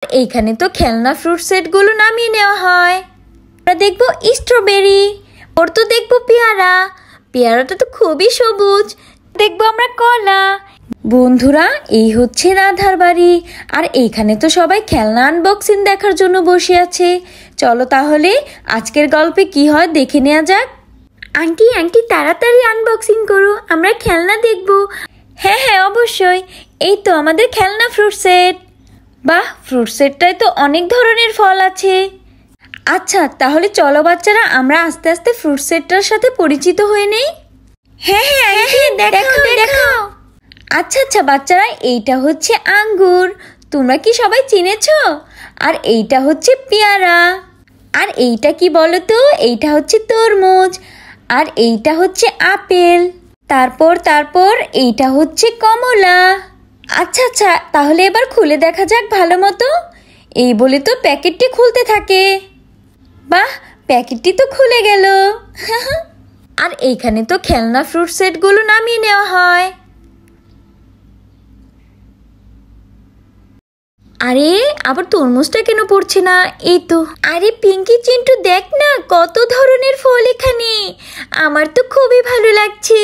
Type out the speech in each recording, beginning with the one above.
এইখানে তো খেলনা ফ্রুট সেটগুলো নামিয়ে নেওয়া হয়। আমরা দেখবো স্ট্রবেরি, ওর তো দেখবো পেয়ারা, পেয়ারাটা তো খুবই সবুজ। দেখবো আমরা কলা। বন্ধুরা, এই হচ্ছে রাধার বাড়ি। আর এইখানে তো সবাই খেলনা আনবক্সিং দেখার জন্য বসে আছে। চলো তাহলে আজকের গল্পে কি হয় দেখে নেওয়া যাক। আন্টি আন্টি তাড়াতাড়ি আনবক্সিং করো, আমরা খেলনা দেখবো। হ্যাঁ হ্যাঁ অবশ্যই, এই তো আমাদের খেলনা ফ্রুট সেট। বাহ, ফ্রুট সেটটায় তো অনেক ধরনের ফল আছে। আচ্ছা তাহলে চলো বাচ্চারা, আমরা আস্তে আস্তে ফ্রুট সেটটার সাথে পরিচিত হয়ে নেই। হ্যাঁ হ্যাঁ আন্টি দেখাও দেখাও। আচ্ছা আচ্ছা বাচ্চারা, এইটা হচ্ছে আঙ্গুর, তোমরা কি সবাই চিনেছো? আর এইটা হচ্ছে পেয়ারা। আর এইটা কি বলো তো? এইটা হচ্ছে তরমুজ। আর এইটা হচ্ছে আপেল। তারপর এইটা হচ্ছে কমলা। আচ্ছা আচ্ছা, তাহলে এবার খুলে দেখা যাক ভালো মতো। এই বলে তো প্যাকেটটি খুলতে থাকে। বাহ, প্যাকেটটি তো খুলে গেল। আর এইখানে তো খেলনা ফ্রুট সেটগুলো নামিয়ে নেওয়া হয়। আরে আবার তরমুজটা কেন পড়ছে না? এই তো। আরে পিঙ্কি চিন্টু, দেখ না কত ধরনের ফল এখানে, আমার তো খুবই ভালো লাগছে।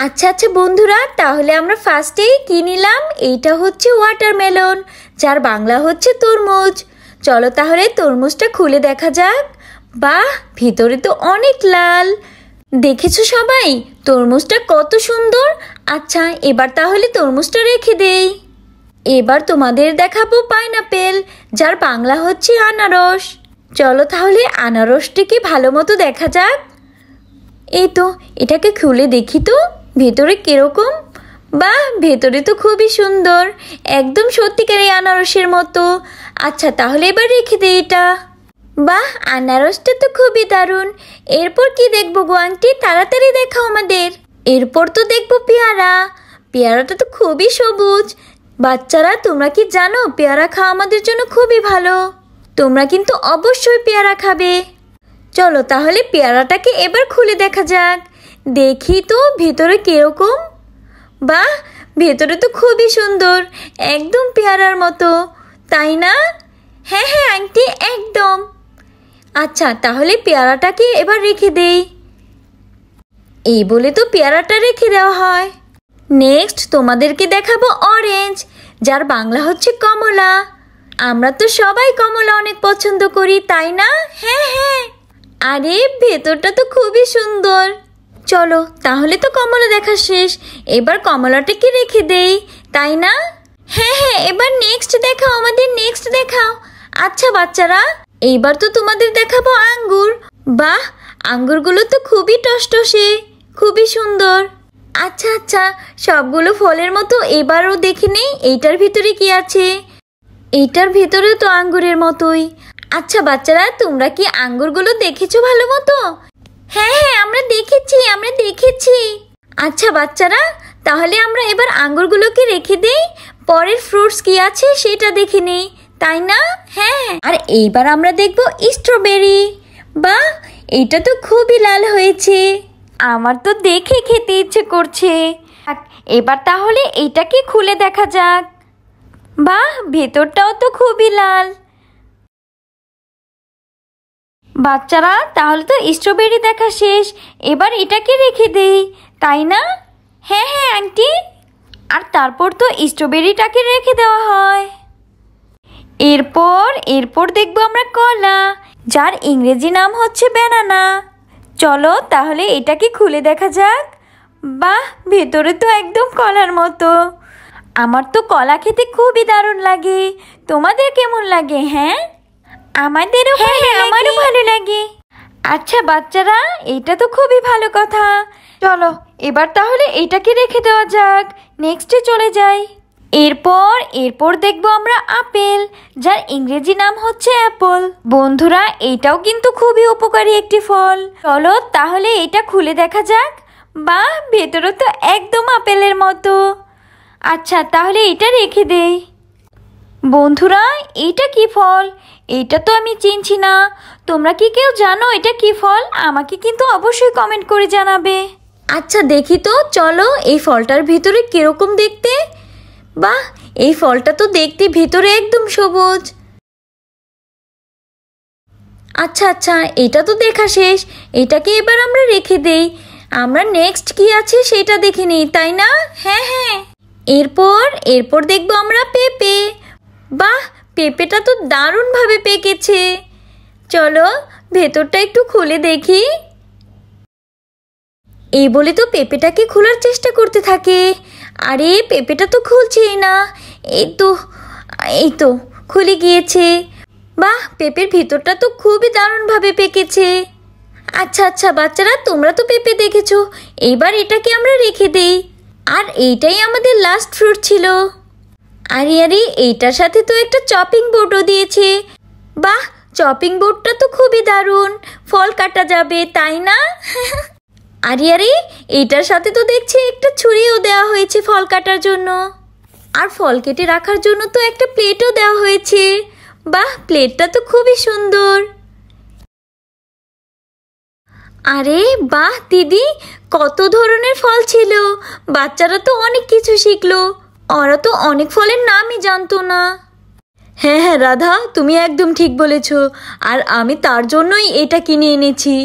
আচ্ছা আচ্ছা বন্ধুরা, তাহলে আমরা ফার্স্টেই কি নিলাম? এইটা হচ্ছে ওয়াটারমেলন, যার বাংলা হচ্ছে তরমুজ। চলো তাহলে তরমুজটা খুলে দেখা যাক। বাহ, ভিতরে তো অনেক লাল। দেখেছো সবাই তরমুজটা কত সুন্দর? আচ্ছা এবার তাহলে তরমুজটা রেখে দেই। এবার তোমাদের দেখাবো পাইনাপেল, যার বাংলা হচ্ছে আনারস। চলো তাহলে আনারসটিকে ভালো মতো দেখা যাক। এই তো, এটাকে খুলে দেখি তো ভেতরে কিরকম। বাহ, ভেতরে তো খুবই সুন্দর, একদম সত্যিকারের আনারসের মতো। আচ্ছা তাহলে এবার রেখে দিই এটা। বাহ, আনারসটা তো খুবই দারুণ। এরপর কি দেখবো গো আন্টি? তাড়াতাড়ি দেখাও আমাদের। এরপর তো দেখবো পেয়ারা, পেয়ারাটা তো খুবই সবুজ। বাচ্চারা, তোমরা কি জানো পেয়ারা খাওয়া আমাদের জন্য খুবই ভালো। তোমরা কিন্তু অবশ্যই পেয়ারা খাবে। চলো তাহলে পেয়ারাটাকে এবার খুলে দেখা যাক। দেখি তো ভেতরে কিরকম। বাহ, ভেতরে তো খুবই সুন্দর, একদম পেয়ারার মতো, তাই না? হ্যাঁ হ্যাঁ আন্টি, একদম। আচ্ছা তাহলে পেয়ারাটাকে এবার রেখে দেই। এই বলে তো পেয়ারাটা রেখে দেওয়া হয়। নেক্সট তোমাদেরকে দেখাবো অরেঞ্জ, যার বাংলা হচ্ছে কমলা। আমরা তো সবাই কমলা অনেক পছন্দ করি, তাই না? হ্যাঁ হ্যাঁ। আরে ভেতরটা তো খুবই সুন্দর। চলো তাহলে তো কমলা দেখা শেষ, এবার কমলাটাকে রেখে দেই, তাই না? হ্যাঁ হ্যাঁ, এবার নেক্সট দেখাও আমাদের, নেক্সট দেখাও। আচ্ছা বাচ্চারা, এইবার তো তোমাদের দেখাবো আঙ্গুর। বাহ, আঙ্গুরগুলো তো খুবই টসটসে, খুবই সুন্দর। আচ্ছা আচ্ছা, সবগুলো ফলের মতো এবারও দেখে নেই এইটার ভিতরে কি আছে। এইটার ভিতরে তো আঙ্গুরের মতোই। আচ্ছা বাচ্চারা, তোমরা কি আঙ্গুরগুলো দেখেছো ভালো মতো? হ্যাঁ হ্যাঁ, আমরা দেখেছি। আচ্ছা বাচ্চারা, তাহলে আমরা এবার আঙ্গুরগুলোকে রেখে দেই, পরের ফ্রুটস কি আছে সেটা দেখে নেই, তাই না? হ্যাঁ। আর এইবার আমরা দেখব স্ট্রবেরি। বাহ, এইটা তো খুবই লাল হয়েছে, আমার তো দেখে খেতে ইচ্ছে করছে। এবার তাহলে এইটাকে খুলে দেখা যাক। বাহ, ভেতরটাও তো খুবই লাল। বাচ্চারা, তাহলে তো স্ট্রবেরি দেখা শেষ, এবার এটাকে রেখে দেই, তাই না? হ্যাঁ হ্যাঁ আন্টি। আর তারপর তো স্ট্রবেরিটাকে রেখে দেওয়া হয়। এরপর দেখবো আমরা কলা, যার ইংরেজি নাম হচ্ছে ব্যানানা। চলো তাহলে এটাকে খুলে দেখা যাক। বাহ, ভেতরে তো একদম কলার মতো। আমার তো কলা খেতে খুবই দারুণ লাগে, তোমাদের কেমন লাগে? হ্যাঁ, আমাদেরও ভালো লাগে। আচ্ছা বাচ্চারা, এটা তো খুবই ভালো কথা। চলো এবার তাহলে এটাকে রেখে দেওয়া যাক, নেক্সটে চলে যাই। এরপর দেখবো আমরা আপেল, যার ইংরেজি নাম হচ্ছে অ্যাপল। বন্ধুরা, এটাও কিন্তু খুবই উপকারী একটি ফল। চলো তাহলে এটা খুলে দেখা যাক। বাহ, ভেতরে তো একদম আপেলের মতো। আচ্ছা তাহলে এটা রেখে দেই। বন্ধুরা, এইটা কি ফল? এইটা তো আমি চিনছি না, তোমরা কি কেউ জানো এটা কি ফল? আমাকে কিন্তু অবশ্যই কমেন্ট করে জানাবে। আচ্ছা দেখি তো, চলো এই ফলটার ভিতরে কিরকম দেখতে। বাহ, এই ফলটা তো দেখতে ভেতরে একদম সবুজ। আচ্ছা আচ্ছা, এটা তো দেখা শেষ, এটাকে এবার আমরা রেখে দেই। আমরা নেক্সট কি আছে সেটা দেখে নিই, তাই না? হ্যাঁ হ্যাঁ, এরপর দেখবো আমরা পেঁপে। বাহ, পেঁপেটা তো দারুণভাবে পেকেছে। চলো ভেতরটা একটু খুলে দেখি। এই বলে তো পেঁপেটাকে খোলার চেষ্টা করতে থাকে। আরে পেঁপেটা তো খুলছেই না। এই তো খুলে গিয়েছে। বাহ, পেঁপের ভিতরটা তো খুবই দারুণভাবে পেকেছে। আচ্ছা আচ্ছা বাচ্চারা, তোমরা তো পেঁপে দেখেছো, এইবার এটাকে আমরা রেখে দেই। আর এইটাই আমাদের লাস্ট ফ্রুট ছিল। আরে আরে, এইটার সাথে তো একটা চপিং বোর্ডও দিয়েছে। বাহ, চপিং বোর্ডটা তো খুবই দারুণ, ফল কাটা যাবে, তাই না? আরে আরে, এইটার সাথে তো দেখছি একটা ছুরিও দেওয়া হয়েছে ফল কাটার জন্য। আর ফল কেটে রাখার জন্য তো একটা প্লেটও দেওয়া হয়েছে। বাহ, প্লেটটা তো খুবই সুন্দর। আরে বাহ দিদি, কত ধরনের ফল ছিল। বাচ্চারা তো অনেক কিছু শিখলো, ওরা তো অনেক ফলের নামই জানতো না। হ্যাঁ হ্যাঁ রাধা, তুমি একদম ঠিক বলেছ। আর আমি তার জন্যই এটা কিনে এনেছি।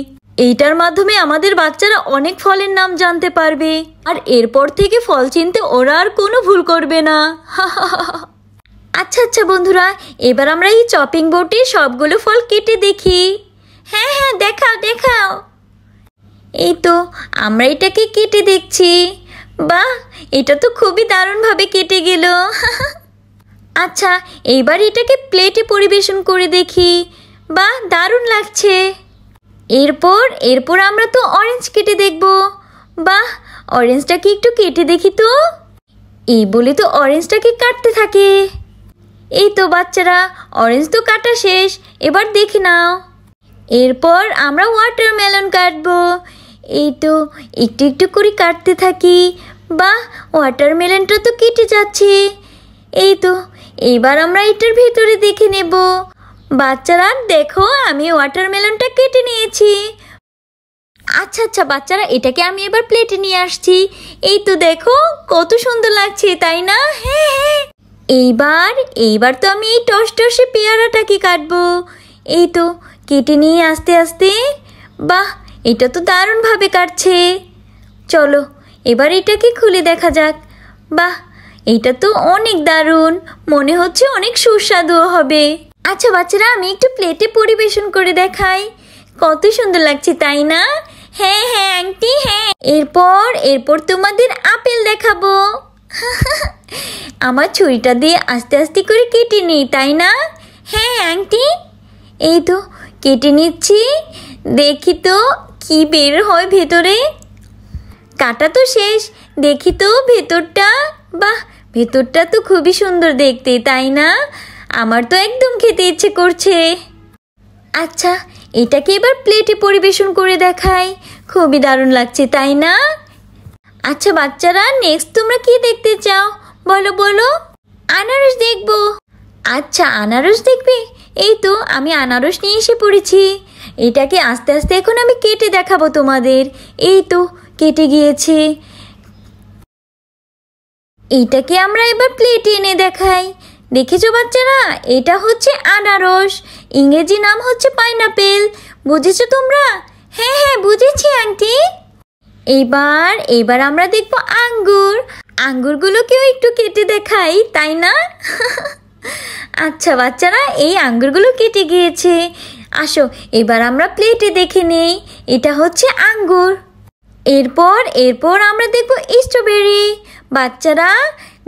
এইটার মাধ্যমে আমাদের বাচ্চারা অনেক ফলের নাম জানতে পারবে, আর এরপর থেকে ফল চিনতে ওরা আর কোনো ভুল করবে না। আচ্ছা আচ্ছা বন্ধুরা, এবার আমরা এই চপিং বোর্ডে সবগুলো ফল কেটে দেখি। হ্যাঁ হ্যাঁ, দেখাও দেখাও। এই তো আমরা এটাকে কেটে দেখছি। বাহ, এটা তো খুবই দারুণভাবে কেটে গেল। আচ্ছা, এইবার এটাকে প্লেটে পরিবেশন করে দেখি। বাহ, দারুণ লাগছে। এরপর আমরা তো অরেঞ্জ কেটে দেখব। বাহ, অরেঞ্জটাকে একটু কেটে দেখি তো। এই বলে তো অরেঞ্জটাকে কাটতে থাকে। এই তো বাচ্চারা, অরেঞ্জ তো কাটা শেষ, এবার দেখে নাও। এরপর আমরা ওয়াটারমেলন কাটবো। এই তো একটু একটু করে কাটতে থাকি। বাহ, ওয়াটারমেলনটা তো কেটে যাচ্ছে। এই তো এবার আমরা এটার ভিতরে দেখে নেব। বাচ্চারা দেখো, আমি ওয়াটারমেলনটা কেটে নিয়েছি। আচ্ছা আচ্ছা বাচ্চারা, এটাকে আমি এবার প্লেটে নিয়ে আসছি। এই তো দেখো কত সুন্দর লাগছে, তাই না? হ্যাঁ হ্যাঁ। এইবার তো আমি এই টসটসে পেয়ারাটাকে কাটবো। এই তো কেটে নিয়ে আস্তে আস্তে। বাহ, এটা তো দারুণভাবে কাটছে। চলো এবার এটাকে খুলে দেখা যাক। বাহ, এটা তো অনেক দারুণ, মনে হচ্ছে অনেক সুস্বাদুও হবে। আচ্ছা বাচ্চারা, আমি একটু প্লেটে পরিবেশন করে দেখাই। কত সুন্দর লাগছে, তাই না? হ্যাঁ হ্যাঁ আন্টি, হ্যাঁ। এরপর তোমাদের আপেল দেখাবো। আমার ছুরিটা দিয়ে আস্তে আস্তে করে কেটে নিই, তাই না? হ্যাঁ আন্টি। এই তো কেটে নিচ্ছি, দেখি তো কি বের হয় ভেতরে। কাটা তো শেষ, দেখি তো ভেতরটা। বাহ, ভেতরটা তো খুবই সুন্দর দেখতে, তাই না? আমার তো একদম খেতে ইচ্ছে করছে। আচ্ছা, এটাকে এবার প্লেটে পরিবেশন করে দেখাই। খুবই দারুণ লাগছে, তাই না? আচ্ছা বাচ্চারা, নেক্সট তোমরা কি দেখতে চাও বলো বলো। আনারস দেখবো। আচ্ছা আনারস দেখবে? এই তো আমি আনারস নিয়ে এসে পড়েছি। এটাকে আস্তে আস্তে এখন আমি কেটে দেখাবো তোমাদের। এই তো কেটে গিয়েছে। এইটাকে আমরা এবার প্লেটে এনে দেখাই। দেখেছো বাচ্চারা, এটা হচ্ছে আনারস, ইংরেজি নাম হচ্ছে পাইনাপেল। বুঝেছো তোমরা? হ্যাঁ হ্যাঁ বুঝেছি আন্টি। এইবার আমরা দেখবো আঙ্গুর। আঙ্গুরগুলোকেও একটু কেটে দেখাই, তাই না? আচ্ছা বাচ্চারা, এই আঙ্গুরগুলো কেটে গিয়েছে। আসো এবার আমরা প্লেটে দেখে নেই। এটা হচ্ছে আঙ্গুর। এরপর আমরা দেখবো স্ট্রবেরি। বাচ্চারা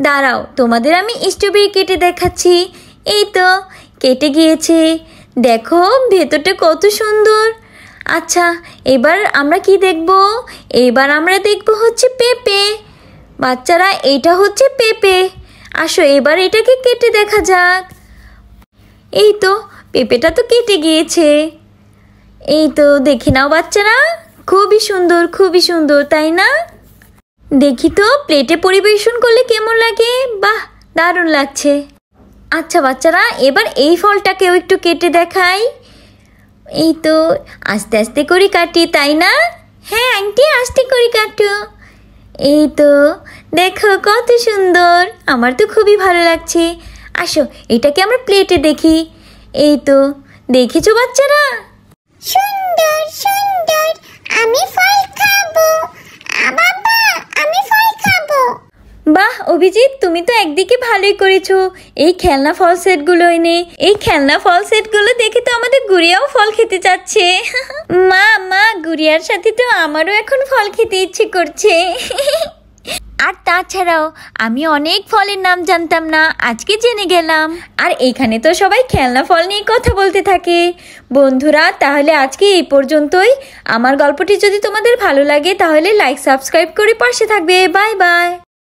দাঁড়াও, তোমাদের আমি স্ট্রবেরি কেটে দেখাচ্ছি। এই তো কেটে গিয়েছে, দেখো ভেতরটা কত সুন্দর। আচ্ছা এবার আমরা কি দেখব? এবার আমরা দেখব হচ্ছে পেঁপে। বাচ্চারা এইটা হচ্ছে পেঁপে। আসো এবার এটাকে কেটে দেখা যাক। এই তো পেঁপেটা তো কেটে গিয়েছে। এই তো দেখে নাও বাচ্চারা, খুবই সুন্দর খুবই সুন্দর, তাই না? দেখি তো প্লেটে পরিবেশন করলে কেমন লাগে। বাহ, দারুণ লাগছে। আচ্ছা বাচ্চারা, এবার এই ফলটাকেও একটু কেটে দেখাই। এই তো আস্তে আস্তে করে কাটি, তাই না? হ্যাঁ আন্টি, আস্তে করে কাটো। এই তো দেখো কত সুন্দর, আমার তো খুবই ভালো লাগছে। আসো এটাকে আমরা প্লেটে দেখি। এই তো, দেখেছো বাচ্চারা? সুন্দর সুন্দর, আমি ফল খাবো। বাবা, আমি ফল খাবো। বাহ অভিজিৎ, তুমি তো একদিকে ভালোই করেছো এই খেলনা ফল সেটগুলো এনে। এই খেলনা ফল সেটগুলো দেখে তো আমাদের গুড়িয়াও ফল খেতে চাচ্ছে। মা মা, গুড়িয়ার সাথে তো আমারও এখন ফল খেতে ইচ্ছে করছে। আর তাছাড়াও আমি অনেক ফলের নাম জানতাম না, আজকে জেনে গেলাম। আর এখানে তো সবাই খেলনা ফল নিয়ে কথা বলতে থাকে। বন্ধুরা, তাহলে আজকে এই পর্যন্তই। আমার গল্পটি যদি তোমাদের ভালো লাগে তাহলে লাইক সাবস্ক্রাইব করে পাশে থাকবে। Bye bye.